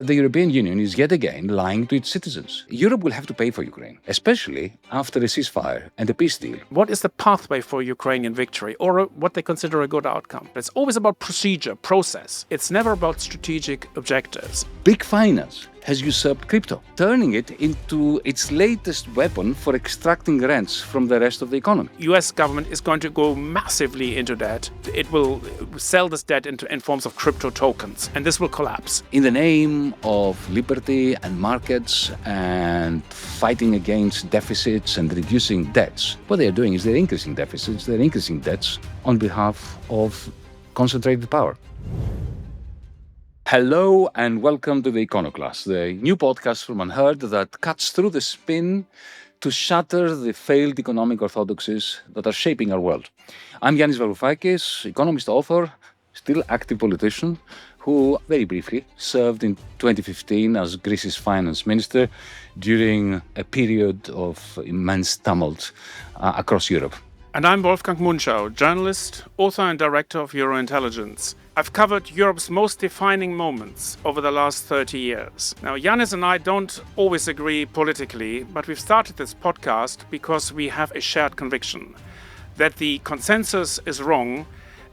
The European Union is yet again lying to its citizens. Europe will have to pay for Ukraine, especially after a ceasefire and a peace deal. What is the pathway for Ukrainian victory, or what they consider a good outcome? It's always about procedure, process. It's never about strategic objectives. Big finance has usurped crypto, turning it into its latest weapon for extracting rents from the rest of the economy. US government is going to go massively into debt. It will sell this debt in forms of crypto tokens, and this will collapse. In the name of liberty and markets and fighting against deficits and reducing debts, what they are doing is they're increasing deficits, they're increasing debts on behalf of concentrated power. Hello and welcome to the Econoclasts, the new podcast from UnHerd that cuts through the spin to shatter the failed economic orthodoxies that are shaping our world. I'm Yanis Varoufakis, economist, author, still active politician, who very briefly served in 2015 as Greece's finance minister during a period of immense tumult across Europe. And I'm Wolfgang Munchau, journalist, author and director of Eurointelligence. I've covered Europe's most defining moments over the last 30 years. Now, Yanis and I don't always agree politically, but we've started this podcast because we have a shared conviction that the consensus is wrong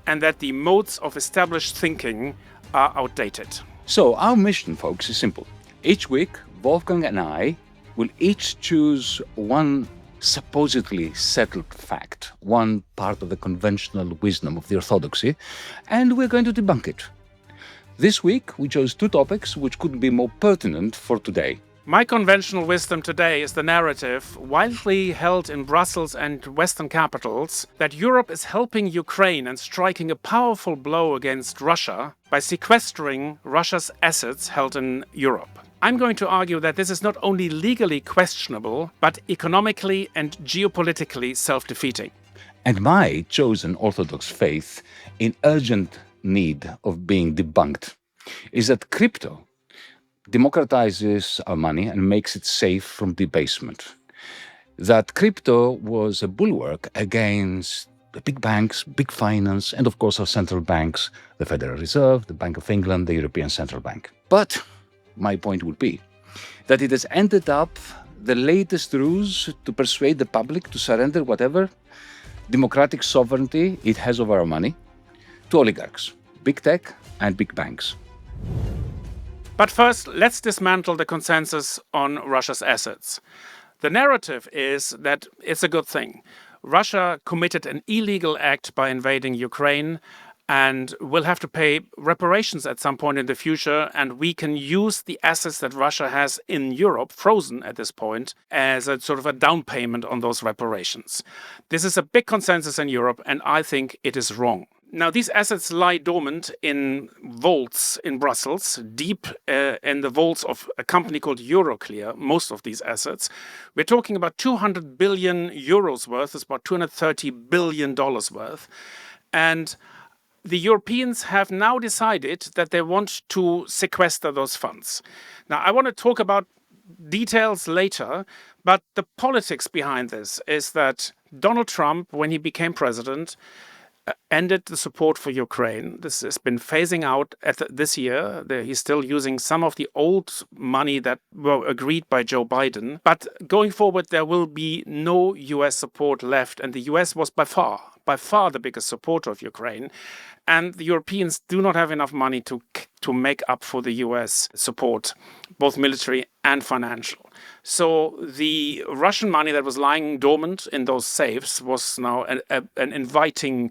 and that the modes of established thinking are outdated. So our mission, folks, is simple. Each week, Wolfgang and I will each choose one supposedly settled fact, one part of the conventional wisdom of the orthodoxy, and we're going to debunk it. This week, we chose two topics which couldn't be more pertinent for today. My conventional wisdom today is the narrative, widely held in Brussels and Western capitals, that Europe is helping Ukraine and striking a powerful blow against Russia by sequestering Russia's assets held in Europe. I'm going to argue that this is not only legally questionable, but economically and geopolitically self-defeating. And my chosen orthodox faith, in urgent need of being debunked, is that crypto democratizes our money and makes it safe from debasement. That crypto was a bulwark against the big banks, big finance, and of course our central banks, the Federal Reserve, the Bank of England, the European Central Bank. But my point would be that it has ended up the latest ruse to persuade the public to surrender whatever democratic sovereignty it has over our money to oligarchs, big tech and big banks. But first, let's dismantle the consensus on Russia's assets. The narrative is that it's a good thing. Russia committed an illegal act by invading Ukraine and will have to pay reparations at some point in the future, and we can use the assets that Russia has in Europe, frozen at this point, as a sort of a down payment on those reparations. This is a big consensus in Europe, and I think it is wrong. Now, these assets lie dormant in vaults in Brussels, deep in the vaults of a company called Euroclear, most of these assets. We're talking about 200 billion euros worth, it's about $230 billion worth. And the Europeans have now decided that they want to sequester those funds. Now, I want to talk about details later, but the politics behind this is that Donald Trump, when he became president, ended the support for Ukraine. This has been phasing out this year. He's still using some of the old money that were agreed by Joe Biden. But going forward, there will be no US support left. And the US was by far the biggest supporter of Ukraine. And the Europeans do not have enough money to make up for the US support, both military and financial. So the Russian money that was lying dormant in those safes was now an inviting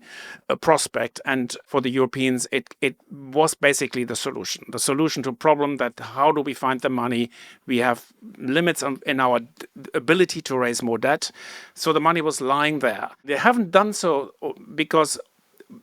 prospect. And for the Europeans, it was basically the solution to a problem that how do we find the money? We have limits in our ability to raise more debt. So the money was lying there. They haven't done so because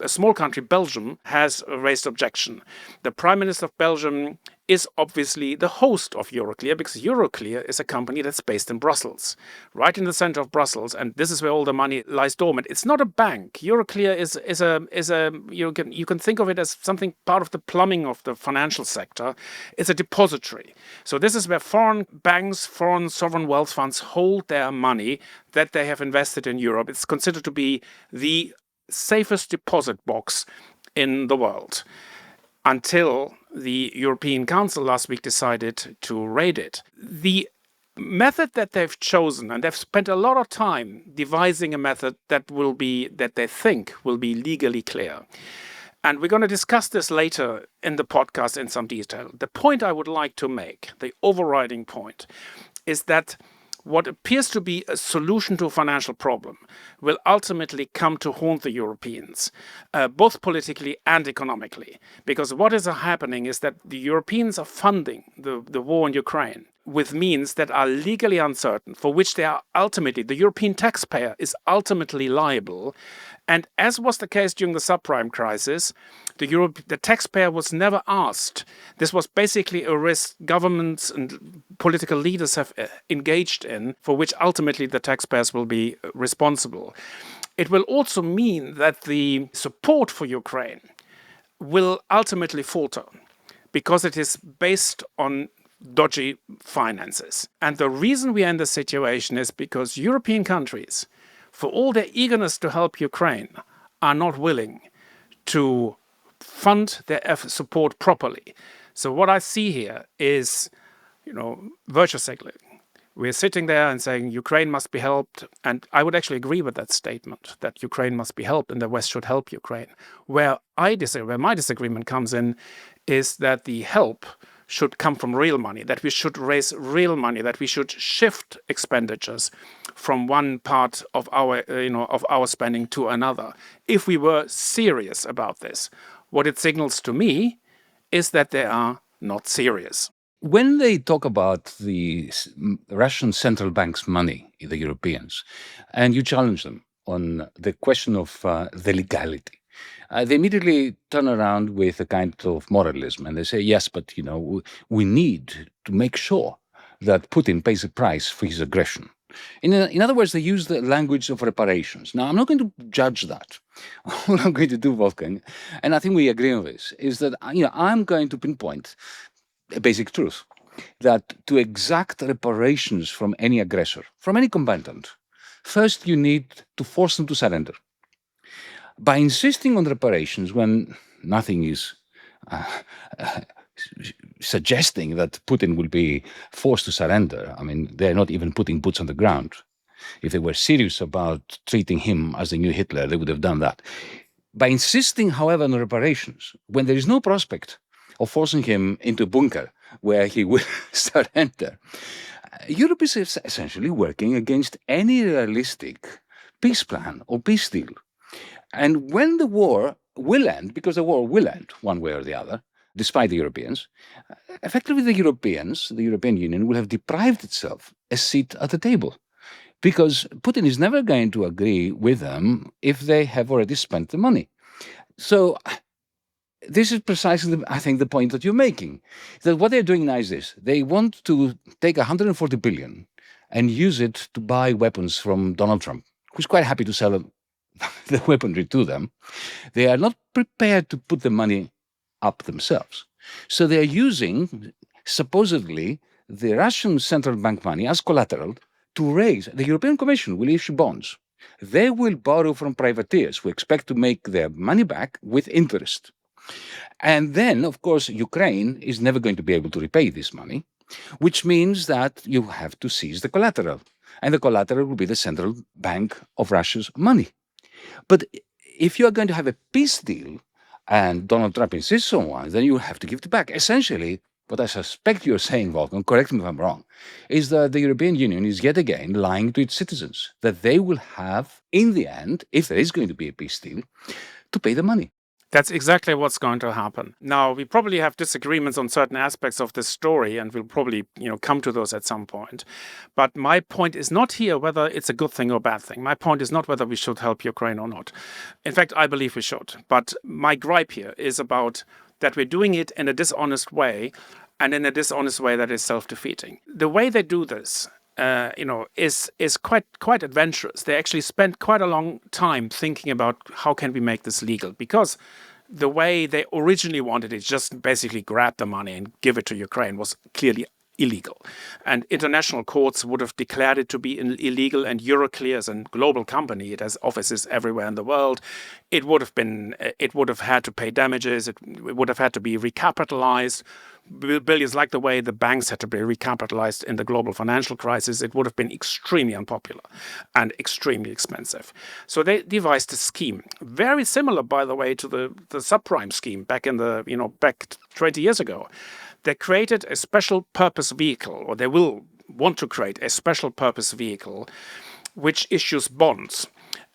a small country, Belgium, has raised objection. The Prime Minister of Belgium is obviously the host of Euroclear because Euroclear is a company that's based in Brussels, right in the center of Brussels, and this is where all the money lies dormant. It's not a bank. Euroclear is a you can think of it as something part of the plumbing of the financial sector. It's a depository. So this is where foreign banks, foreign sovereign wealth funds hold their money that they have invested in Europe. It's considered to be the safest deposit box in the world until the European Council last week decided to raid it. The method that they've chosen, and they've spent a lot of time devising a method that they think will be legally clear. And we're going to discuss this later in the podcast in some detail. The point I would like to make, the overriding point, is that what appears to be a solution to a financial problem will ultimately come to haunt the Europeans, both politically and economically. Because what is happening is that the Europeans are funding the war in Ukraine with means that are legally uncertain, for which they are ultimately, the European taxpayer is ultimately liable. And as was the case during the subprime crisis, the taxpayer was never asked. This was basically a risk governments and political leaders have engaged in, for which ultimately the taxpayers will be responsible. It will also mean that the support for Ukraine will ultimately falter because it is based on dodgy finances. And the reason we are in this situation is because European countries, for all their eagerness to help Ukraine, are not willing to fund their support properly. So what I see here is, virtue signaling. We're sitting there and saying Ukraine must be helped, and I would actually agree with that statement that Ukraine must be helped and the West should help Ukraine. Where my disagreement comes in is that the help should come from real money, that we should raise real money, that we should shift expenditures from one part of our spending to another. If we were serious about this, what it signals to me is that they are not serious. When they talk about the Russian central bank's money, the Europeans, and you challenge them on the question of the legality, they immediately turn around with a kind of moralism and they say, yes, but we need to make sure that Putin pays a price for his aggression. In other words, they use the language of reparations. Now, I'm not going to judge that. All I'm going to do, Wolfgang, and I think we agree on this, is that I'm going to pinpoint a basic truth, that to exact reparations from any aggressor, from any combatant, first you need to force them to surrender. By insisting on reparations when nothing is suggesting that Putin will be forced to surrender, I mean, they're not even putting boots on the ground. If they were serious about treating him as the new Hitler, they would have done that. By insisting, however, on reparations, when there is no prospect of forcing him into a bunker where he will surrender, Europe is essentially working against any realistic peace plan or peace deal. And when the war will end, because the war will end one way or the other, despite the Europeans, effectively the European Union will have deprived itself a seat at the table. Because Putin is never going to agree with them if they have already spent the money. So this is precisely, I think, the point that you're making. That what they're doing now is this. They want to take 140 billion and use it to buy weapons from Donald Trump, who's quite happy to sell the weaponry to them. They are not prepared to put the money up themselves. So they're using, supposedly, the Russian central bank money as collateral to raise. The European Commission will issue bonds. They will borrow from privateers who expect to make their money back with interest. And then, of course, Ukraine is never going to be able to repay this money, which means that you have to seize the collateral. And the collateral will be the central bank of Russia's money. But if you are going to have a peace deal and Donald Trump insists on one, then you have to give it back. Essentially, what I suspect you're saying, Wolfgang, correct me if I'm wrong, is that the European Union is yet again lying to its citizens, that they will have, in the end, if there is going to be a peace deal, to pay the money. That's exactly what's going to happen. Now, we probably have disagreements on certain aspects of this story, and we'll probably, come to those at some point. But my point is not here whether it's a good thing or bad thing. My point is not whether we should help Ukraine or not. In fact, I believe we should. But my gripe here is about that we're doing it in a dishonest way, and in a dishonest way that is self-defeating. The way they do this, is quite adventurous. They actually spent quite a long time thinking about how can we make this legal, because the way they originally wanted it, just basically grab the money and give it to Ukraine, was clearly illegal. And international courts would have declared it to be illegal, and Euroclear, as a global company, it has offices everywhere in the world, it would have had to pay damages, it would have had to be recapitalized. Billions, like the way the banks had to be recapitalized in the global financial crisis, it would have been extremely unpopular and extremely expensive. So they devised a scheme, very similar, by the way, to the subprime scheme back 20 years ago. They created a special purpose vehicle, or they will want to create a special purpose vehicle, which issues bonds.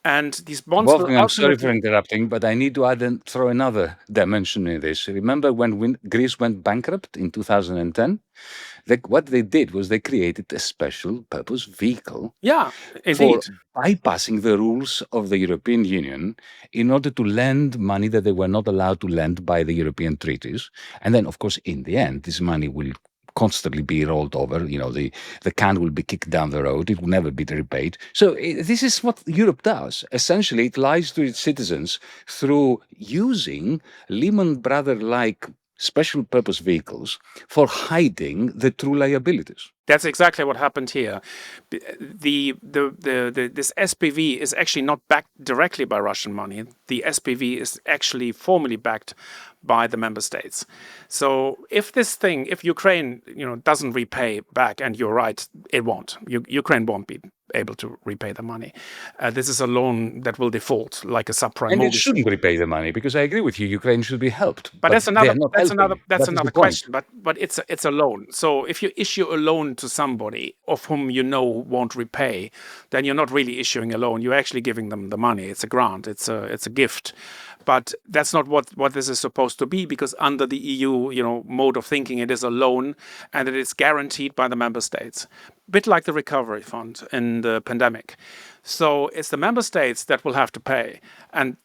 And these bonds will Wolfgang, I'm sorry for ultimately... interrupting, but I need to throw another dimension in this. Remember when Greece went bankrupt in 2010? What they did was they created a special purpose vehicle Yeah, for indeed. bypassing the rules of the European Union in order to lend money that they were not allowed to lend by the European treaties. And then, of course, in the end, this money will constantly be rolled over. The can will be kicked down the road. It will never be repaid. So this is what Europe does. Essentially, it lies to its citizens through using Lehman Brothers-like special purpose vehicles for hiding the true liabilities. That's exactly what happened here. This SPV is actually not backed directly by Russian money. The SPV is actually formally backed by the member states. So if Ukraine, doesn't repay back, and you're right, it won't. Ukraine won't be able to repay the money. This is a loan that will default, like a subprime And it mortgage. shouldn't repay the money, because I agree with you, Ukraine should be helped. But that's they are not helping. that's That is another the point. question. But it's a loan. So if you issue a loan to somebody of whom you know won't repay, then you're not really issuing a loan. You're actually giving them the money. It's a grant. It's a gift. But that's not what this is supposed to be, because under the EU, mode of thinking, it is a loan, and it is guaranteed by the member states. A bit like the recovery fund in the pandemic. So it's the member states that will have to pay. And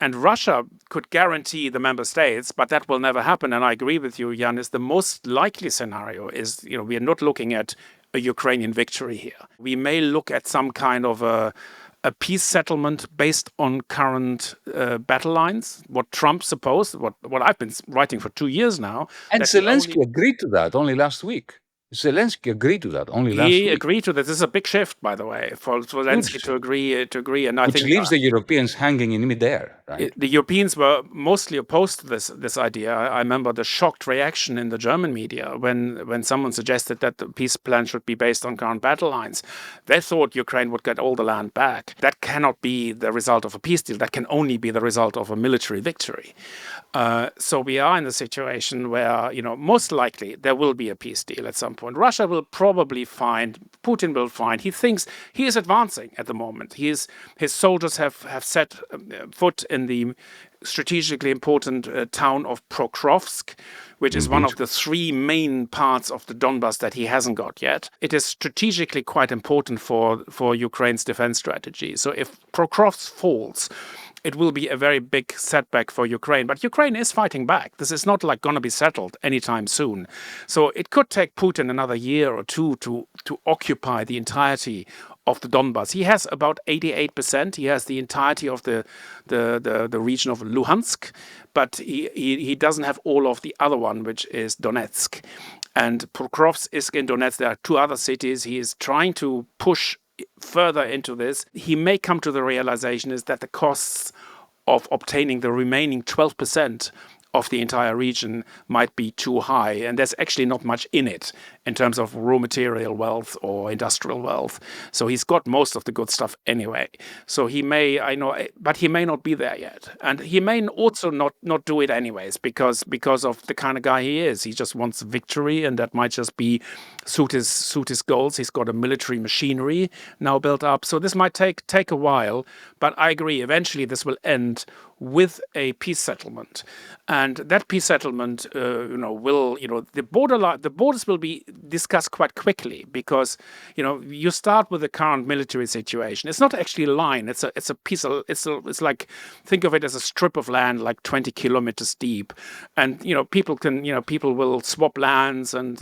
Russia could guarantee the member states, but that will never happen. And I agree with you, Yanis. The most likely scenario is, we are not looking at a Ukrainian victory here. We may look at some kind of a peace settlement based on current battle lines, what Trump supposed, what I've been writing for 2 years now. And that Zelensky agreed to that only last week. Zelensky agreed to that only last He week. agreed to this. This is a big shift, by the way, for Zelensky to agree. And I Which think leaves the Europeans hanging in midair, right? the Europeans were mostly opposed to this idea. I remember the shocked reaction in the German media when someone suggested that the peace plan should be based on current battle lines. They thought Ukraine would get all the land back. That cannot be the result of a peace deal. That can only be the result of a military victory. So we are in a situation where, most likely there will be a peace deal at some point. Russia will probably Putin will find, he thinks he is advancing at the moment. His soldiers have set foot in the strategically important town of Pokrovsk, which is one of the 3 main parts of the Donbas that he hasn't got yet. It is strategically quite important for Ukraine's defense strategy. So if Pokrovsk falls, it will be a very big setback for Ukraine. But Ukraine is fighting back. This is not going to be settled anytime soon. So it could take Putin another year or two to occupy the entirety of the Donbas. He has about 88%. He has the entirety of the region of Luhansk, but he doesn't have all of the other one, which is Donetsk. And Pokrovsk is in Donetsk. There are 2 other cities. He is trying to push further into this. He may come to the realization is that the costs of obtaining the remaining 12% of the entire region might be too high, and there's actually not much in it in terms of raw material wealth or industrial wealth. So he's got most of the good stuff anyway. So he may, but he may not be there yet, and he may also not do it anyways because of the kind of guy he is. He just wants victory, and that might just be suit his goals. He's got a military machinery now built up, so this might take a while. But I agree, eventually this will end with a peace settlement, and that peace settlement, will, the borders will be discussed quite quickly because, you start with the current military situation. It's not actually a line. It's a piece of, it's like, think of it as a strip of land like 20 kilometers deep, and people will swap lands, and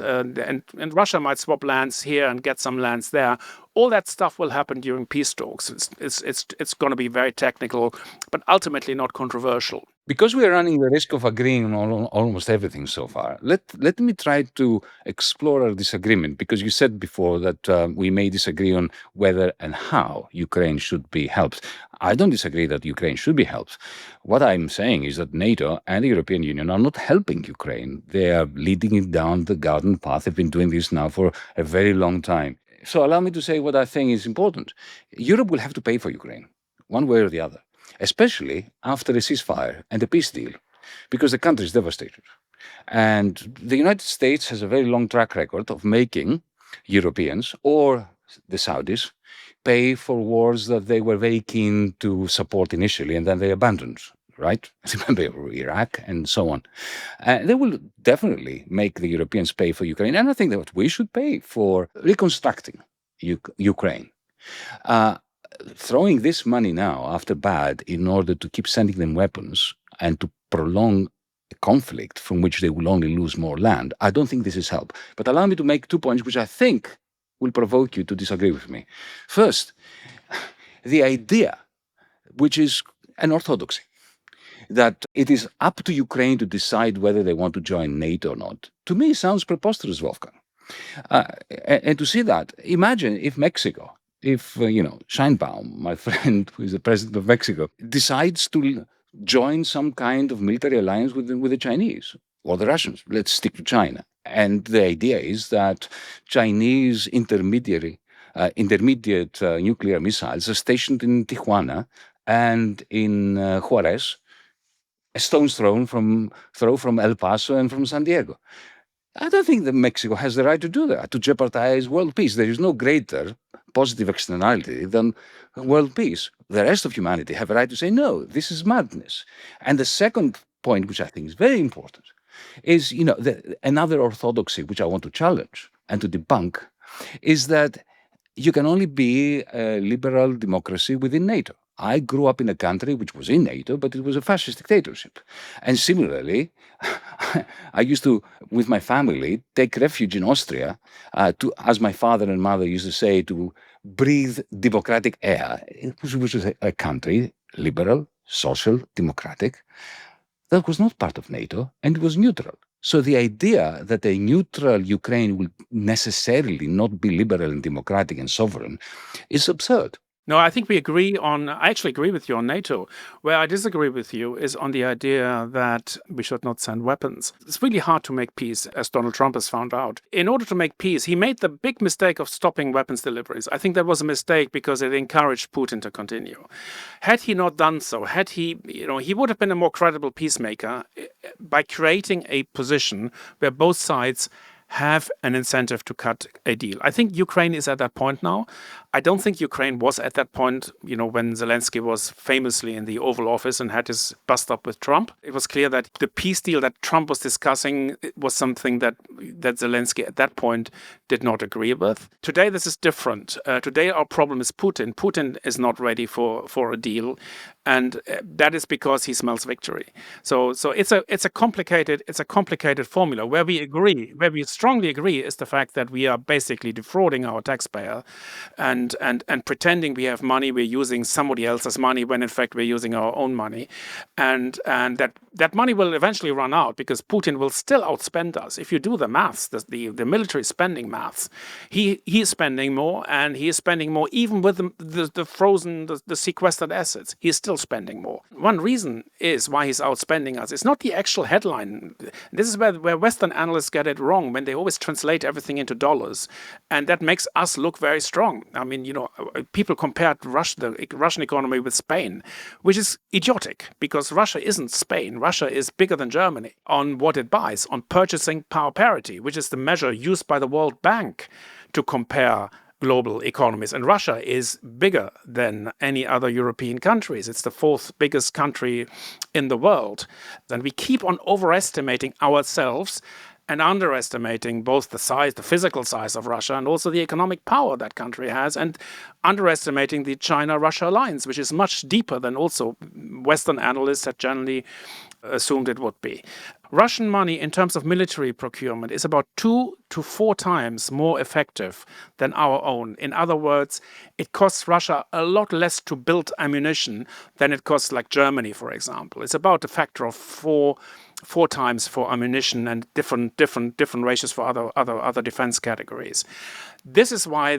Russia might swap lands here and get some lands there. All that stuff will happen during peace talks. It's going to be very technical, but ultimately not controversial. Because we are running the risk of agreeing on almost everything so far, let me try to explore our disagreement, because you said before that we may disagree on whether and how Ukraine should be helped. I don't disagree that Ukraine should be helped. What I'm saying is that NATO and the European Union are not helping Ukraine. They are leading it down the garden path. They've been doing this now for a very long time. So allow me to say what I think is important. Europe will have to pay for Ukraine, one way or the other, especially after a ceasefire and a peace deal, because the country is devastated. And the United States has a very long track record of making Europeans or the Saudis pay for wars that they were very keen to support initially and then they abandoned, right? Remember Iraq and so on. They will definitely make the Europeans pay for Ukraine. And I think that we should pay for reconstructing Ukraine. Throwing this money now after bad in order to keep sending them weapons and to prolong a conflict from which they will only lose more land, I don't think this is help. But allow me to make 2 points which I think will provoke you to disagree with me. First, the idea, which is an orthodoxy, that it is up to Ukraine to decide whether they want to join NATO or not, to me sounds preposterous, Wolfgang. And to see that, imagine if Mexico, if, Scheinbaum, my friend, who is the president of Mexico, decides to join some kind of military alliance with the Chinese or the Russians. Let's stick to China. And the idea is that Chinese intermediate nuclear missiles are stationed in Tijuana and in Juarez, a stone's throw from El Paso and from San Diego. I don't think that Mexico has the right to do that, to jeopardize world peace. There is no greater positive externality than world peace. The rest of humanity have a right to say, no, this is madness. And the second point, which I think is very important, is, another orthodoxy which I want to challenge and to debunk, is that you can only be a liberal democracy within NATO. I grew up in a country which was in NATO, but it was a fascist dictatorship. And similarly, I used to, with my family, take refuge in Austria to, as my father and mother used to say, to breathe democratic air, which was a country, liberal, social, democratic, that was not part of NATO and it was neutral. So the idea that a neutral Ukraine will necessarily not be liberal and democratic and sovereign is absurd. No, I think I actually agree with you on NATO. Where I disagree with you is on the idea that we should not send weapons. It's really hard to make peace, as Donald Trump has found out. In order to make peace, he made the big mistake of stopping weapons deliveries. I think that was a mistake because it encouraged Putin to continue. Had he not done so, he would have been a more credible peacemaker by creating a position where both sides have an incentive to cut a deal. I think Ukraine is at that point now. I don't think Ukraine was at that point, when Zelensky was famously in the Oval Office and had his bust up with Trump. It was clear that the peace deal that Trump was discussing was something that Zelensky at that point did not agree with. Today, this is different. Today, our problem is Putin. Putin is not ready for a deal. And that is because he smells victory. So it's a complicated formula. Where we strongly agree, is the fact that we are basically defrauding our taxpayer and pretending we have money, we're using somebody else's money when in fact we're using our own money, and that money will eventually run out because Putin will still outspend us. If you do the maths, the military spending maths, he is spending more, and he is spending more even with the frozen, the sequestered assets. He is still spending more. One reason is why he's outspending us. It's not the actual headline. This is where Western analysts get it wrong, when they always translate everything into dollars, and that makes us look very strong. I mean, people compared the Russian economy with Spain, which is idiotic because Russia isn't Spain. Russia is bigger than Germany on what it buys, on purchasing power parity, which is the measure used by the World Bank to compare global economies. And Russia is bigger than any other European countries. It's the fourth biggest country in the world. And we keep on overestimating ourselves and underestimating both the physical size of Russia, and also the economic power that country has, and underestimating the China-Russia alliance, which is much deeper than also Western analysts had generally assumed it would be. Russian money in terms of military procurement is about 2 to 4 times more effective than our own. In other words, it costs Russia a lot less to build ammunition than it costs like Germany, for example. It's about a factor of four times for ammunition and different ratios for other defense categories. This is why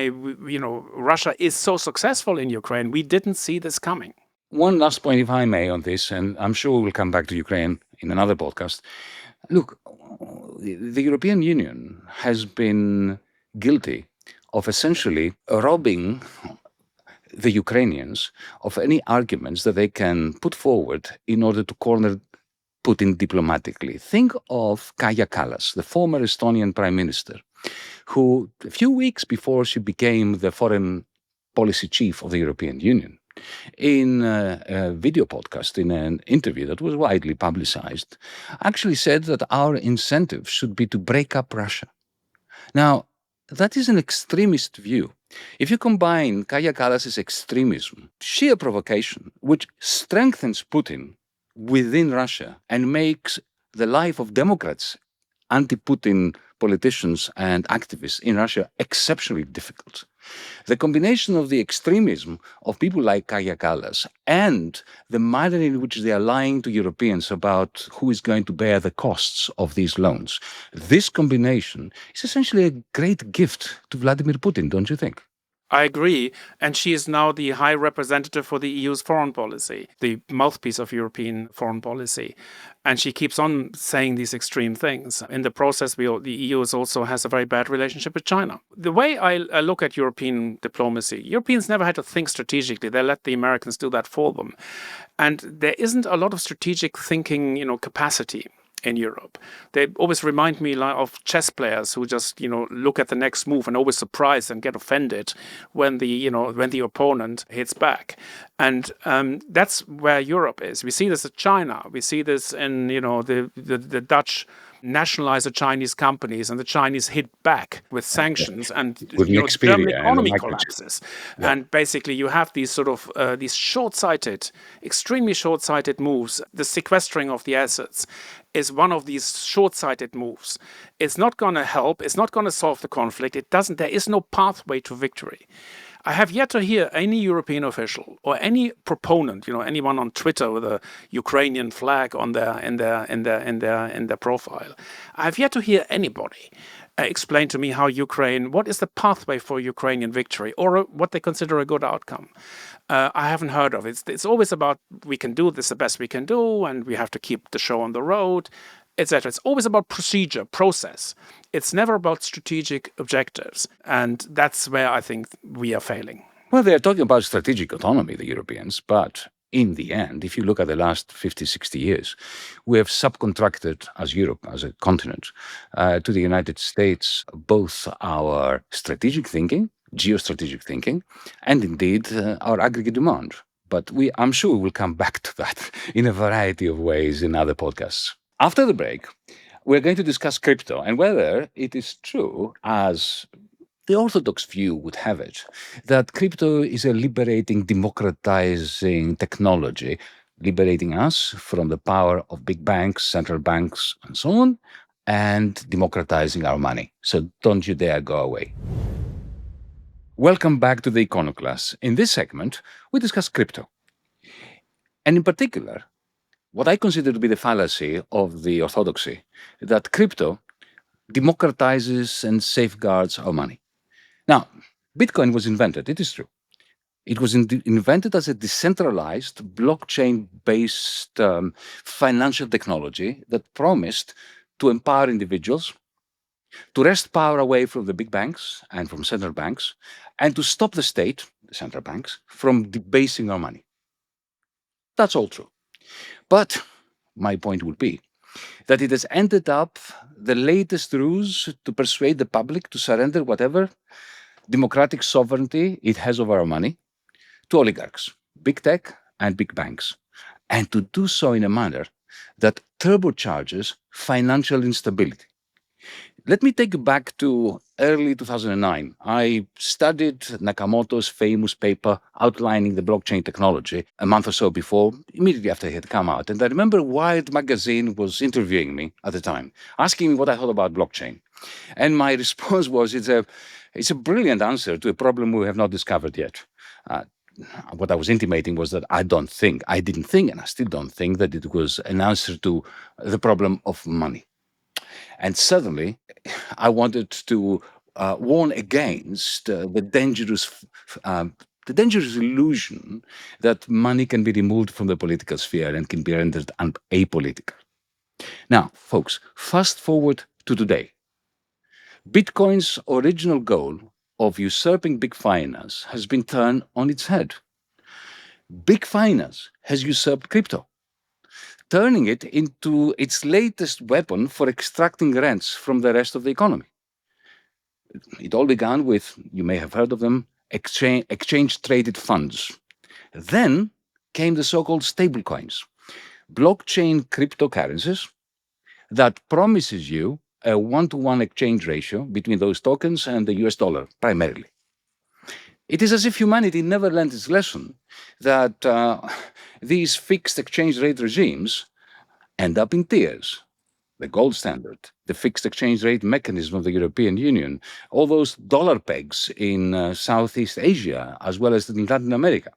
Russia is so successful in Ukraine. We didn't see this coming. One last point, if I may, on this, and I'm sure we'll come back to Ukraine in another podcast. Look, the European Union has been guilty of essentially robbing the Ukrainians of any arguments that they can put forward in order to corner Putin diplomatically. Think of Kaja Kallas, the former Estonian prime minister, who a few weeks before she became the foreign policy chief of the European Union, in a video podcast, in an interview that was widely publicized, actually said that our incentive should be to break up Russia. Now, that is an extremist view. If you combine Kaja Kallas's extremism, sheer provocation, which strengthens Putin within Russia and makes the life of Democrats, anti-Putin politicians and activists in Russia exceptionally difficult. The combination of the extremism of people like Kaja Kallas and the manner in which they are lying to Europeans about who is going to bear the costs of these loans, this combination is essentially a great gift to Vladimir Putin, don't you think? I agree. And she is now the high representative for the EU's foreign policy, the mouthpiece of European foreign policy. And she keeps on saying these extreme things. In the process, the EU also has a very bad relationship with China. The way I look at European diplomacy, Europeans never had to think strategically. They let the Americans do that for them. And there isn't a lot of strategic thinking, capacity in Europe. They always remind me of chess players who just, look at the next move and always surprised and get offended when the opponent hits back. And that's where Europe is. We see this in China. We see this in, the Dutch nationalize the Chinese companies and the Chinese hit back with sanctions and the German economy collapses. Yeah. And basically you have these sort of these short-sighted, extremely short-sighted moves. The sequestering of the assets is one of these short-sighted moves. It's not going to help. It's not going to solve the conflict. There is no pathway to victory. I have yet to hear any European official or any proponent, anyone on Twitter with a Ukrainian flag on in their profile. I have yet to hear anybody explain to me what is the pathway for Ukrainian victory or what they consider a good outcome. I haven't heard of it. It's always about we can do this the best we can do and we have to keep the show on the road, etc. It's always about procedure, process. It's never about strategic objectives. And that's where I think we are failing. Well, they're talking about strategic autonomy, the Europeans, but in the end, if you look at the last 50, 60 years, we have subcontracted as Europe, as a continent, to the United States, both our strategic thinking, geostrategic thinking, and indeed our aggregate demand. But I'm sure we'll come back to that in a variety of ways in other podcasts. After the break, we're going to discuss crypto and whether it is true, as the orthodox view would have it, that crypto is a liberating, democratizing technology, liberating us from the power of big banks, central banks, and so on, and democratizing our money. So don't you dare go away. Welcome back to the Econoclasts. In this segment, we discuss crypto. And in particular, what I consider to be the fallacy of the orthodoxy, that crypto democratizes and safeguards our money. Now, Bitcoin was invented, it is true. It was invented as a decentralized, blockchain-based financial technology that promised to empower individuals, to wrest power away from the big banks and from central banks, and to stop the state, the central banks, from debasing our money. That's all true. But my point would be that it has ended up the latest ruse to persuade the public to surrender whatever democratic sovereignty it has over our money to oligarchs, big tech and big banks, and to do so in a manner that turbocharges financial instability. Let me take you back to early 2009. I studied Nakamoto's famous paper outlining the blockchain technology a month or so before, immediately after it had come out. And I remember Wired magazine was interviewing me at the time, asking me what I thought about blockchain. And my response was, it's a brilliant answer to a problem we have not discovered yet. Uh, what I was intimating was that I didn't think, and I still don't think that it was an answer to the problem of money. And suddenly, I wanted to warn against the dangerous illusion that money can be removed from the political sphere and can be rendered apolitical. Now, folks, fast forward to today. Bitcoin's original goal of usurping big finance has been turned on its head. Big finance has usurped crypto, turning it into its latest weapon for extracting rents from the rest of the economy. It all began with, you may have heard of them, exchange traded funds. Then came the so called stablecoins, blockchain cryptocurrencies that promises you a one-to-one exchange ratio between those tokens and the US dollar, primarily. It is as if humanity never learned its lesson that these fixed exchange rate regimes end up in tears. The gold standard, the fixed exchange rate mechanism of the European Union, all those dollar pegs in Southeast Asia, as well as in Latin America.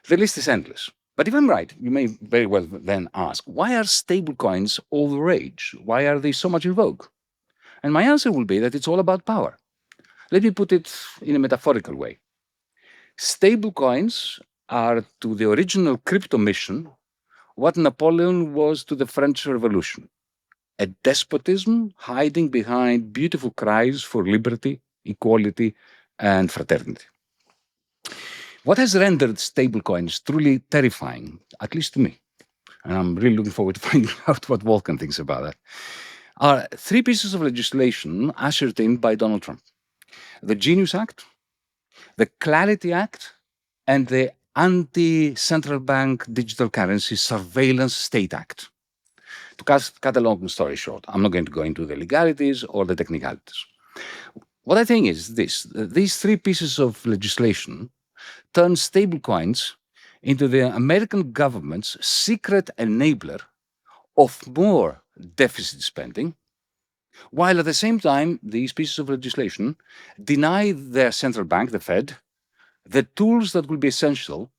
The list is endless. But if I'm right, you may very well then ask, why are stablecoins all the rage? Why are they so much in vogue? And my answer will be that it's all about power. Let me put it in a metaphorical way. Stablecoins are to the original crypto mission what Napoleon was to the French Revolution, a despotism hiding behind beautiful cries for liberty, equality, and fraternity. What has rendered stablecoins truly terrifying, at least to me, and I'm really looking forward to finding out what Wolfgang thinks about that, are three pieces of legislation ushered in by Donald Trump: the Genius Act, the Clarity Act, and the Anti-Central Bank Digital Currency Surveillance State Act. To cut a long story short, I'm not going to go into the legalities or the technicalities. What I think is this: these three pieces of legislation turn stablecoins into the American government's secret enabler of more deficit spending, while at the same time, these pieces of legislation deny their central bank, the Fed, the tools that will be essential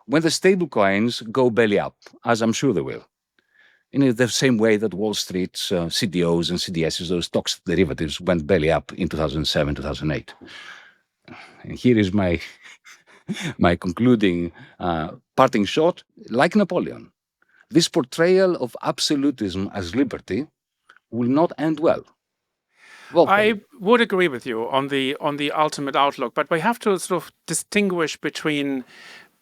when the stablecoins go belly up, as I'm sure they will. In the same way that Wall Street's CDOs and CDSs, those stocks derivatives, went belly up in 2007, 2008. And here is my concluding parting shot. Like Napoleon, this portrayal of absolutism as liberty will not end well. I would agree with you on the ultimate outlook, but we have to sort of distinguish between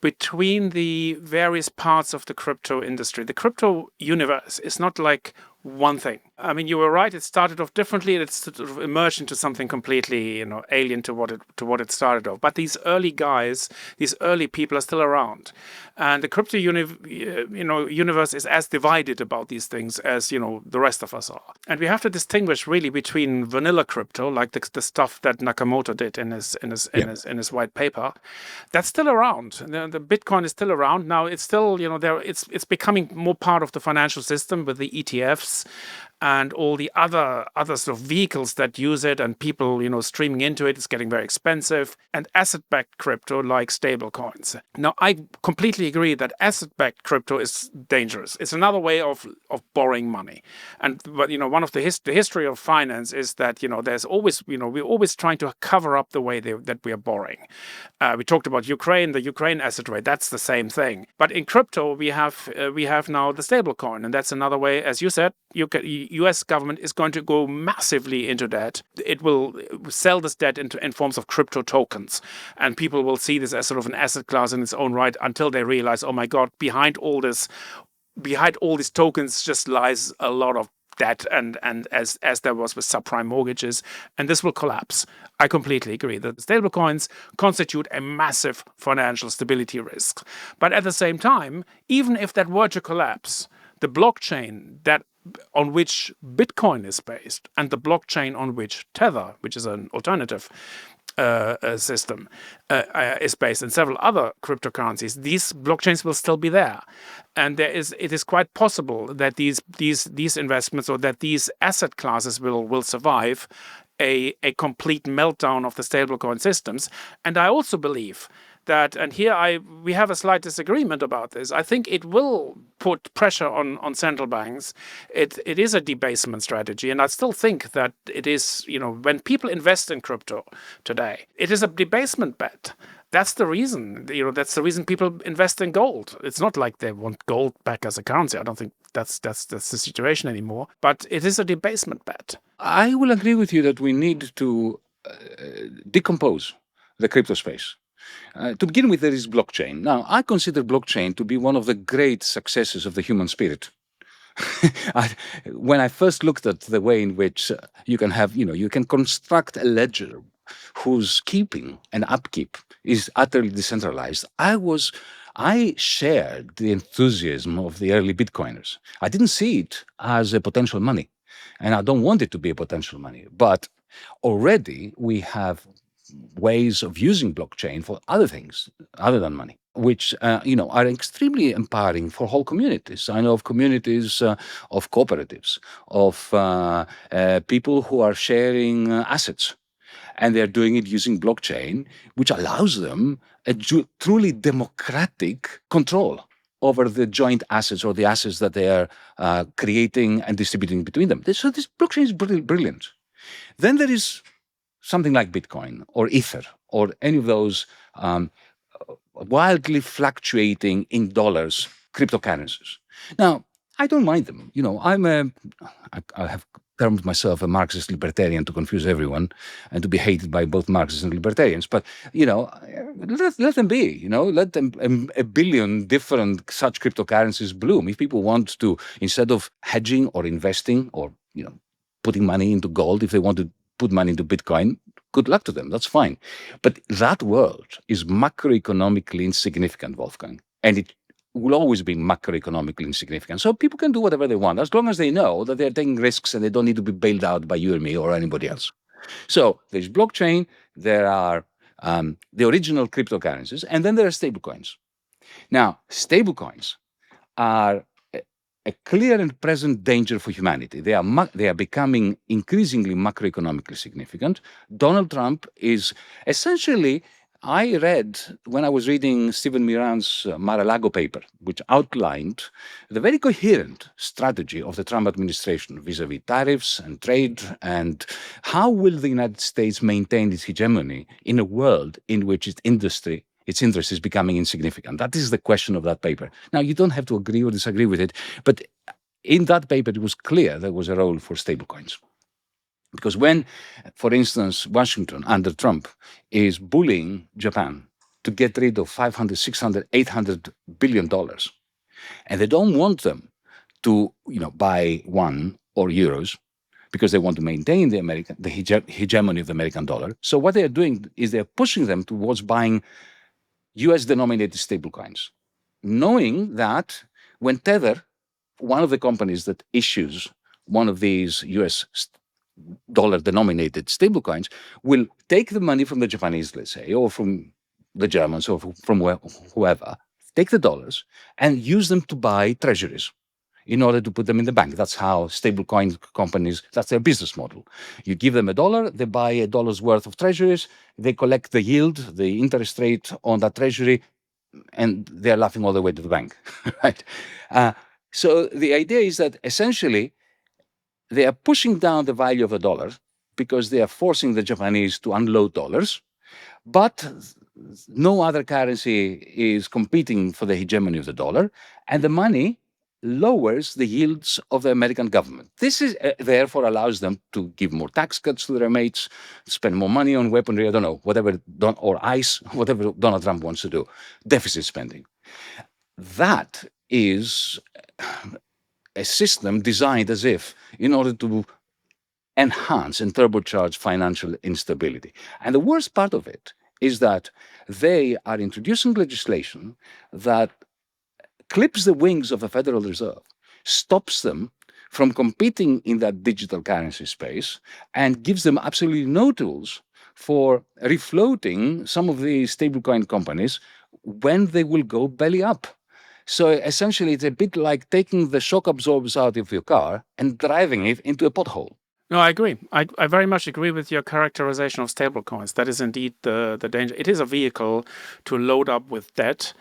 the various parts of the crypto industry. The crypto universe is not like one thing. I mean, you were right. It started off differently. It's sort of emerged into something completely, alien to what it started off. But these early guys, these early people are still around, and the crypto universe is as divided about these things as the rest of us are. And we have to distinguish really between vanilla crypto, like the stuff that Nakamoto did in his white paper, that's still around. The Bitcoin is still around now. It's still it's becoming more part of the financial system with the ETFs and all the other sort of vehicles that use it, and people streaming into it. It's getting very expensive. And asset-backed crypto like stablecoins. Now, I completely agree that asset-backed crypto is dangerous. It's another way of borrowing money. But one of the history of finance is that there's always we're always trying to cover up the way that we are borrowing. We talked about the Ukraine asset rate. That's the same thing. But in crypto, we have now the stablecoin, and that's another way, as you said. U.S. government is going to go massively into debt. It will sell this debt in forms of crypto tokens, and people will see this as sort of an asset class in its own right until they realize, oh my God, behind all these tokens just lies a lot of debt, and as there was with subprime mortgages, and this will collapse. I completely agree that stablecoins constitute a massive financial stability risk. But at the same time, even if that were to collapse, the blockchain on which Bitcoin is based and the blockchain on which Tether, which is an alternative system, is based, and several other cryptocurrencies, these blockchains will still be there, and it is quite possible that these investments or that these asset classes will survive a complete meltdown of the stablecoin systems. And I also believe that, and here we have a slight disagreement about this, I think it will put pressure on central banks. It is a debasement strategy, and I still think that it is, when people invest in crypto today, it is a debasement bet. That's the reason, that's the reason people invest in gold. It's not like they want gold back as a currency. I don't think that's the situation anymore, but it is a debasement bet. I will agree with you that we need to decompose the crypto space. To begin with, there is blockchain. Now, I consider blockchain to be one of the great successes of the human spirit. When I first looked at the way in which you can construct a ledger whose keeping and upkeep is utterly decentralized, I shared the enthusiasm of the early Bitcoiners. I didn't see it as a potential money, and I don't want it to be a potential money. But already we have ways of using blockchain for other things other than money, which are extremely empowering for whole communities. I know of communities of cooperatives, of people who are sharing assets, and they're doing it using blockchain, which allows them a truly democratic control over the joint assets or the assets that they are creating and distributing between them. So this blockchain is brilliant. Then there is something like Bitcoin or Ether or any of those wildly fluctuating in dollars cryptocurrencies. Now, I don't mind them. I have termed myself a Marxist libertarian to confuse everyone and to be hated by both Marxists and libertarians. But, let them be, let them, a billion different such cryptocurrencies bloom. If people want to, instead of hedging or investing or, putting money into gold, if they want to put money into Bitcoin, good luck to them. That's fine. But that world is macroeconomically insignificant, Wolfgang. And it will always be macroeconomically insignificant. So people can do whatever they want, as long as they know that they're taking risks and they don't need to be bailed out by you or me or anybody else. So there's blockchain, there are the original cryptocurrencies, and then there are stablecoins. Now, stablecoins are a clear and present danger for humanity. They are becoming increasingly macroeconomically significant. Donald Trump is essentially, I read when I was reading Stephen Miran's Mar-a-Lago paper, which outlined the very coherent strategy of the Trump administration vis-a-vis tariffs and trade, and how will the United States maintain its hegemony in a world in which its interest is becoming insignificant. That is the question of that paper. Now, you don't have to agree or disagree with it, but in that paper, it was clear there was a role for stablecoins. Because when, for instance, Washington under Trump is bullying Japan to get rid of $500, $600, $800 billion, and they don't want them to buy yuan or euros, because they want to maintain the hegemony of the American dollar. So what they're doing is they're pushing them towards buying US-denominated stablecoins, knowing that when Tether, one of the companies that issues one of these US dollar-denominated stablecoins, will take the money from the Japanese, let's say, or from the Germans, or from whoever, take the dollars and use them to buy treasuries in order to put them in the bank. That's how stablecoin companies, that's their business model. You give them $1, they buy $1 worth of treasuries, they collect the yield, the interest rate on that treasury, and they're laughing all the way to the bank, right? So the idea is that essentially they are pushing down the value of the dollar because they are forcing the Japanese to unload dollars, but no other currency is competing for the hegemony of the dollar, and the money lowers the yields of the American government. This is therefore allows them to give more tax cuts to their mates, spend more money on weaponry, I don't know, whatever, or ICE, whatever Donald Trump wants to do, deficit spending. That is a system designed as if in order to enhance and turbocharge financial instability. And the worst part of it is that they are introducing legislation that clips the wings of the Federal Reserve stops them from competing in that digital currency space and gives them absolutely no tools for refloating some of the stablecoin companies when they will go belly up. So essentially, it's a bit like taking the shock absorbers out of your car and driving it into a pothole. No, I agree. I very much agree with your characterization of stablecoins. That is indeed the danger. It is a vehicle to load up with debt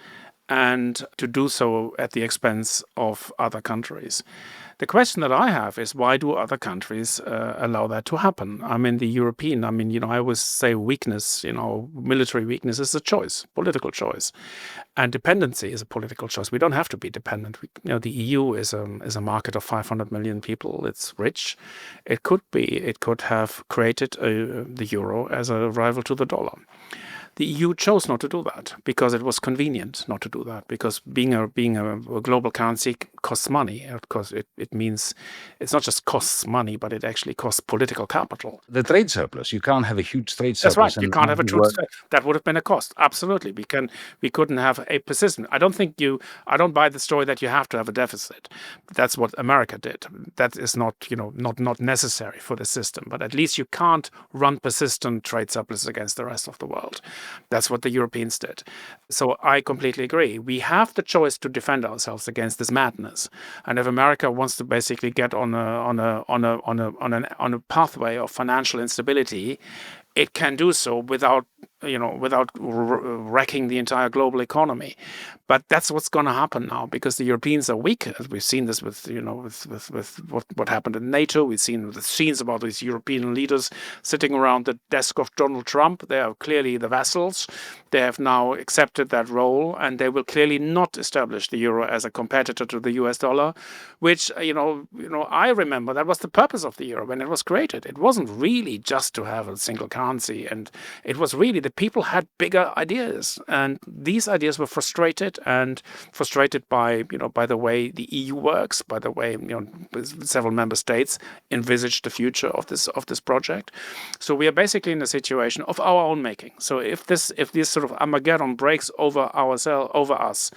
and to do so at the expense of other countries. The question that I have is, why do other countries allow that to happen? I mean, I always say weakness, military weakness is a choice, political choice. And dependency is a political choice. We don't have to be dependent. The EU is a market of 500 million people. It's rich. It could have created the euro as a rival to the dollar. The EU chose not to do that because it was convenient not to do that, because being a global currency costs money. Of course, it means it's not just costs money, but it actually costs political capital. The trade surplus, you can't have a huge trade That's surplus. right. You can't have a true. That would have been a cost. Absolutely. We couldn't have a persistent. I don't buy the story that you have to have a deficit. That's what America did. That is not necessary for the system. But at least you can't run persistent trade surplus against the rest of the world. That's what the Europeans did. So I completely agree. We have the choice to defend ourselves against this madness. And if America wants to basically get on a pathway of financial instability, it can do so without wrecking the entire global economy. But that's what's going to happen now, because the Europeans are weak. We've seen this with what happened in NATO. We've seen the scenes about these European leaders sitting around the desk of Donald Trump. They are clearly the vassals. They have now accepted that role, and they will clearly not establish the euro as a competitor to the US dollar, which I remember that was the purpose of the euro when it was created. It wasn't really just to have a single currency, and it was really the people had bigger ideas, and these ideas were frustrated by the way the EU works, by the way several member states envisaged the future of this project. So we are basically in a situation of our own making. So if this sort of Armageddon breaks over us,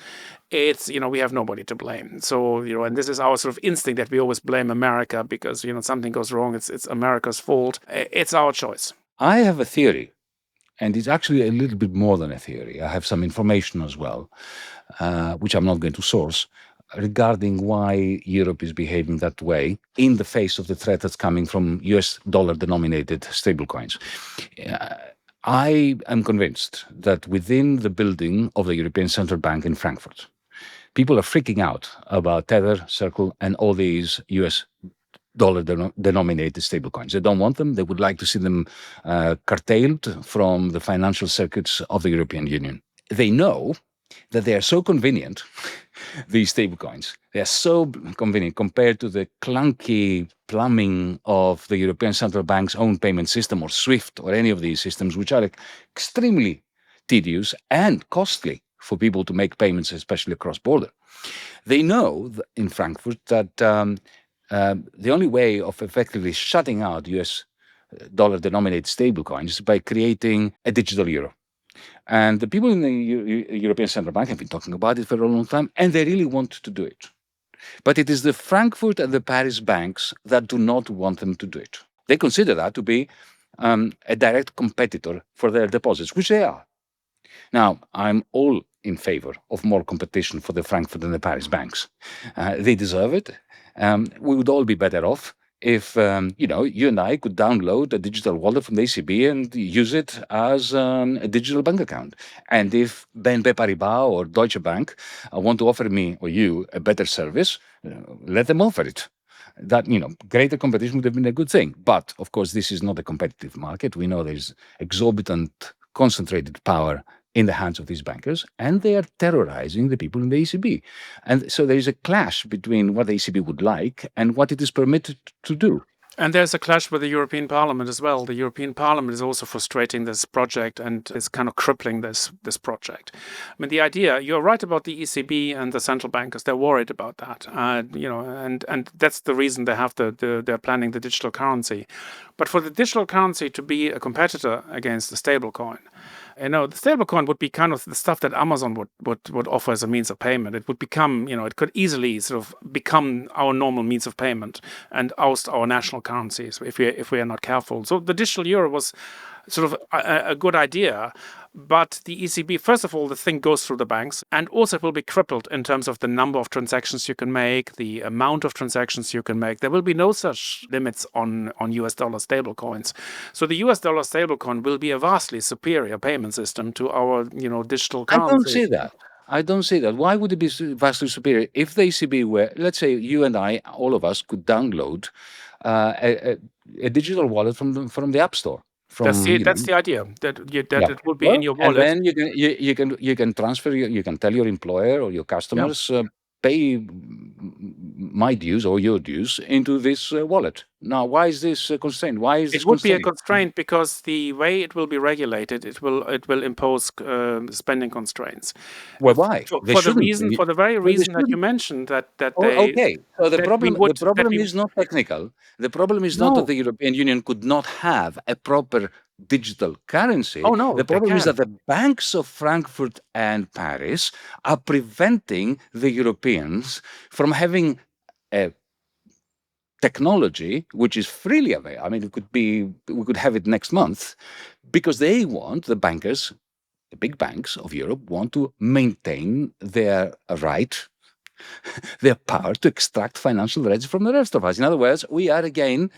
it's we have nobody to blame. So and this is our sort of instinct that we always blame America because something goes wrong. It's America's fault. It's our choice. I have a theory, and it's actually a little bit more than a theory. I have some information as well, which I'm not going to source, regarding why Europe is behaving that way in the face of the threat that's coming from US dollar-denominated stablecoins. I am convinced that within the building of the European Central Bank in Frankfurt, people are freaking out about Tether, Circle, and all these US dollar-denominated stablecoins. They don't want them. They would like to see them curtailed from the financial circuits of the European Union. They know that they are so convenient, these stablecoins. They are so convenient compared to the clunky plumbing of the European Central Bank's own payment system, or SWIFT, or any of these systems, which are extremely tedious and costly for people to make payments, especially across border. They know in Frankfurt that the only way of effectively shutting out US dollar-denominated stablecoins is by creating a digital euro. And the people in the European Central Bank have been talking about it for a long time, and they really want to do it. But it is the Frankfurt and the Paris banks that do not want them to do it. They consider that to be a direct competitor for their deposits, which they are. Now, I'm all in favor of more competition for the Frankfurt and the Paris banks. They deserve it. We would all be better off if you and I could download a digital wallet from the ECB and use it as a digital bank account. And if BNP Paribas or Deutsche Bank want to offer me or you a better service, let them offer it. That greater competition would have been a good thing. But of course, this is not a competitive market. We know there's exorbitant concentrated power in the hands of these bankers, and they are terrorizing the people in the ECB. And so there is a clash between what the ECB would like and what it is permitted to do. And there's a clash with the European Parliament as well. The European Parliament is also frustrating this project and is kind of crippling this project. I mean, the idea, you're right about the ECB and the central bankers. They're worried about that, and that's the reason they have they're planning the digital currency. But for the digital currency to be a competitor against the stablecoin, The stablecoin would be kind of the stuff that Amazon would offer as a means of payment. It would become, it could easily sort of become our normal means of payment and oust our national currencies if we are not careful. So the digital euro was sort of a good idea. But the ECB, first of all, the thing goes through the banks, and also it will be crippled in terms of the number of transactions you can make, the amount of transactions you can make. There will be no such limits on US dollar stablecoins. So the US dollar stablecoin will be a vastly superior payment system to our, digital I don't currency. see that. I don't see that. Why would it be vastly superior if the ECB were, let's say, you and I, all of us, could download a digital wallet from the App Store? That's the idea, that it will be in your wallet. And then you can transfer. You can tell your employer or your customers pay my dues or your dues into this wallet. Now, why is this constrained? Why is this It would be a constrained? constraint because the way it will be regulated, it will impose spending constraints. Well, why? They For the shouldn't. very Well, they reason that you shouldn't. mentioned, that Oh, okay. So the that we problem is not technical. The problem is not that no. the European Union could not have a proper digital currency. Oh no, The they problem is can. that the banks of Frankfurt and Paris are preventing the Europeans from having a technology which is freely available. I mean, we could have it next month because they want the bankers, the big banks of Europe, want to maintain their right, their power to extract financial rates from the rest of us. In other words, we are again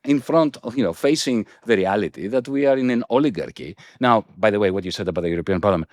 in front of, facing the reality that we are in an oligarchy. Now, by the way, what you said about the European Parliament,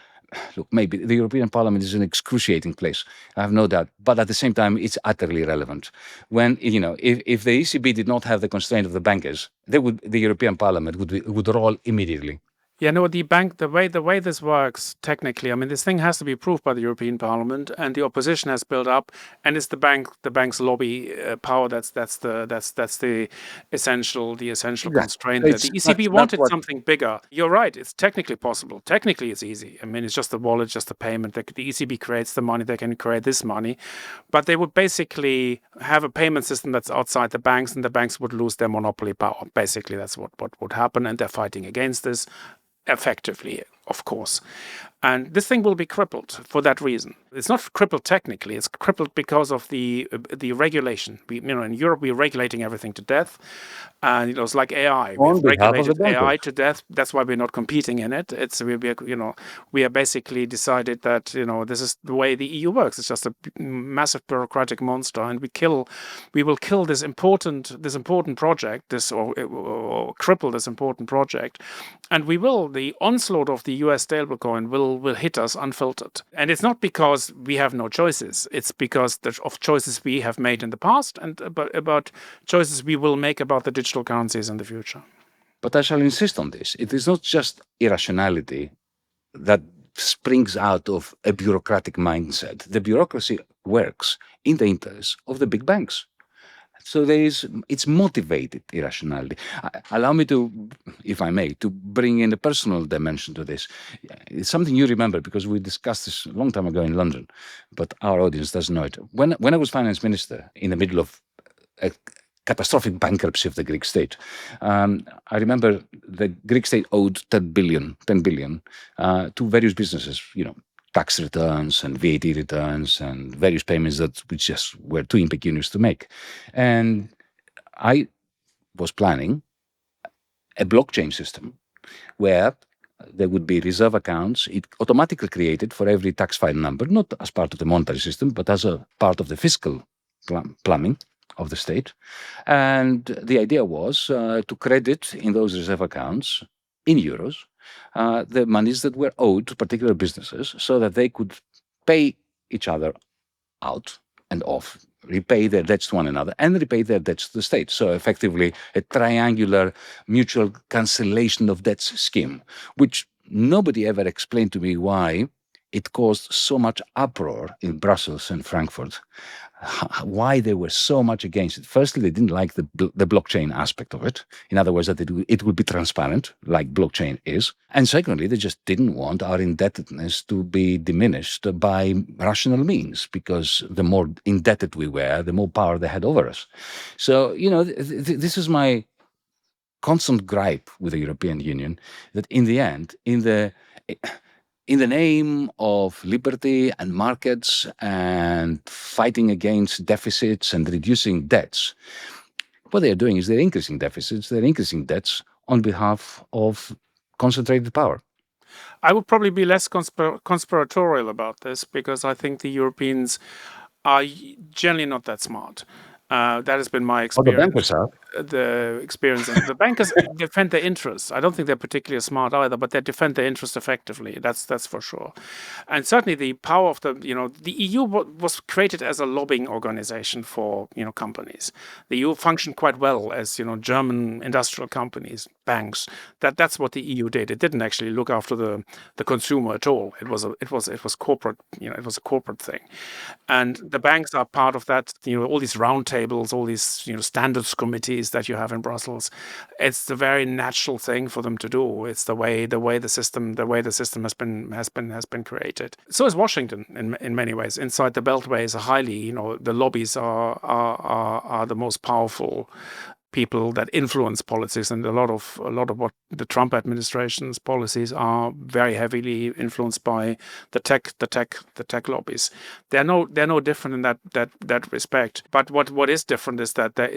look, maybe the European Parliament is an excruciating place. I have no doubt. But at the same time, it's utterly irrelevant. When, if the ECB did not have the constraint of the bankers, the European Parliament would roll immediately. Yeah, no, the way this works technically, I mean, this thing has to be approved by the European Parliament, and the opposition has built up, and it's the bank's lobby power that's the essential constraint there. The ECB wanted something bigger. You're right, it's technically possible. Technically, it's easy. I mean, it's just a wallet, just a payment. The ECB creates the money; they can create this money, but they would basically have a payment system that's outside the banks, and the banks would lose their monopoly power. Basically, that's what would happen, and they're fighting against this effectively, of course. And this thing will be crippled for that reason. It's not crippled technically, it's crippled because of the regulation. In Europe, we're regulating everything to death. And it's like AI. We've regulated AI to death. That's why we're not competing in it. We are basically decided that, this is the way the EU works. It's just a massive bureaucratic monster. And we will kill this important project, or cripple this important project. And the onslaught of the US stablecoin will hit us unfiltered. And it's not because we have no choices. It's because of choices we have made in the past and about choices we will make about the digital currencies in the future. But I shall insist on this. It is not just irrationality that springs out of a bureaucratic mindset. The bureaucracy works in the interest of the big banks. So it's motivated irrationality. Allow me to, if I may, to bring in a personal dimension to this. It's something you remember because we discussed this a long time ago in London, but our audience doesn't know it. When I was finance minister in the middle of a catastrophic bankruptcy of the Greek state, I remember the Greek state owed 10 billion to various businesses, tax returns and VAT returns and various payments which just were too impecunious to make. And I was planning a blockchain system where there would be reserve accounts, it automatically created for every tax file number, not as part of the monetary system, but as a part of the fiscal plumbing of the state. And the idea was to credit in those reserve accounts in euros the monies that were owed to particular businesses so that they could pay each other out and off, repay their debts to one another and repay their debts to the state. So effectively a triangular mutual cancellation of debts scheme, which nobody ever explained to me why it caused so much uproar in Brussels and Frankfurt, why they were so much against it. Firstly, they didn't like the blockchain aspect of it. In other words, that it would be transparent, like blockchain is. And secondly, they just didn't want our indebtedness to be diminished by rational means, because the more indebted we were, the more power they had over us. So, this is my constant gripe with the European Union that in the end, in the name of liberty and markets and fighting against deficits and reducing debts, what they're doing is they're increasing deficits, they're increasing debts on behalf of concentrated power. I would probably be less conspiratorial about this, because I think the Europeans are generally not that smart. That has been my Or the experience. bankers are. The experience, and the bankers defend their interests. I don't think they're particularly smart either, but they defend their interests effectively. That's for sure. And certainly the power of the EU was created as a lobbying organization for companies. The EU functioned quite well as German industrial companies, banks. That's what the EU did. It didn't actually look after the consumer at all. It was corporate. It was a corporate thing, and the banks are part of that. All these roundtables, all these standards committees that you have in Brussels. It's the very natural thing for them to do. It's the way the system has been created. So is Washington in many ways. Inside the Beltway is a highly the lobbies are the most powerful people that influence politics, and a lot of what the Trump administration's policies are very heavily influenced by the tech lobbies. They're no different in that respect. But what is different is that there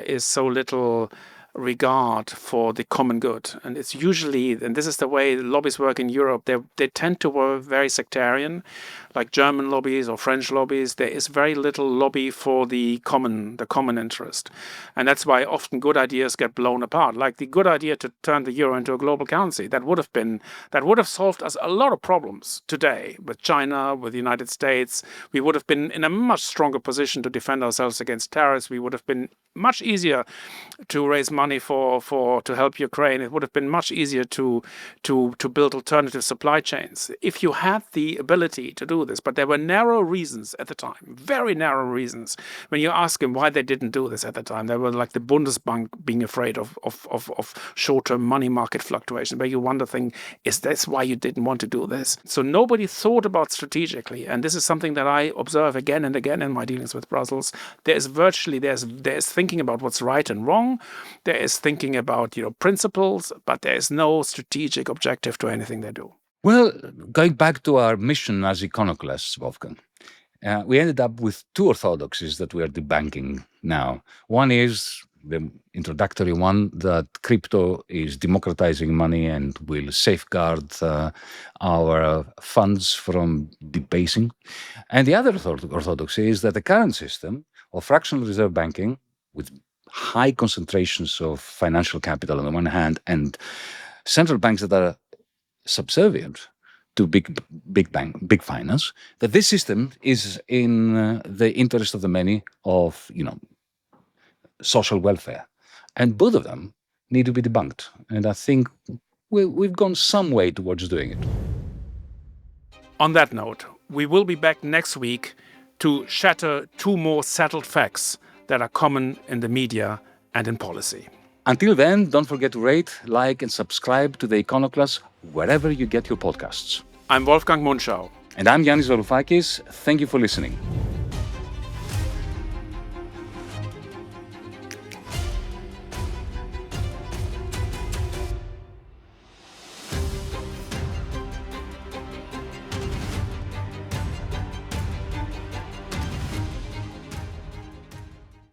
is so little regard for the common good, and it's usually, and this is the way lobbies work in Europe, they tend to work very sectarian, like German lobbies or French lobbies. There is very little lobby for the common interest, and that's why often good ideas get blown apart. Like the good idea to turn the euro into a global currency, that would have solved us a lot of problems today with China, with the United States. We would have been in a much stronger position to defend ourselves against terrorists. We would have been much easier to raise money to help Ukraine. It would have been much easier to build alternative supply chains if you had the ability to do this. But there were narrow reasons at the time, very narrow reasons. When you ask them why they didn't do this at the time, they were like the Bundesbank being afraid of short-term money market fluctuation. Where you wonder, is this why you didn't want to do this? So nobody thought about strategically, and this is something that I observe again and again in my dealings with Brussels. There's thinking about what's right and wrong. There is thinking about principles, but there is no strategic objective to anything they do. Well, going back to our mission as Econoclasts, Wolfgang, we ended up with two orthodoxies that we are debunking now. One is the introductory one, that crypto is democratizing money and will safeguard our funds from debasing. And the other orthodoxy is that the current system of fractional reserve banking, with high concentrations of financial capital on the one hand, and central banks that are subservient to big finance, that this system is in the interest of the many, of social welfare, and both of them need to be debunked. And I think we've gone some way towards doing it. On that note, we will be back next week to shatter two more settled facts that are common in the media and in policy. Until then, don't forget to rate, like, and subscribe to the Econoclasts wherever you get your podcasts. I'm Wolfgang Munchau. And I'm Yanis Varoufakis. Thank you for listening.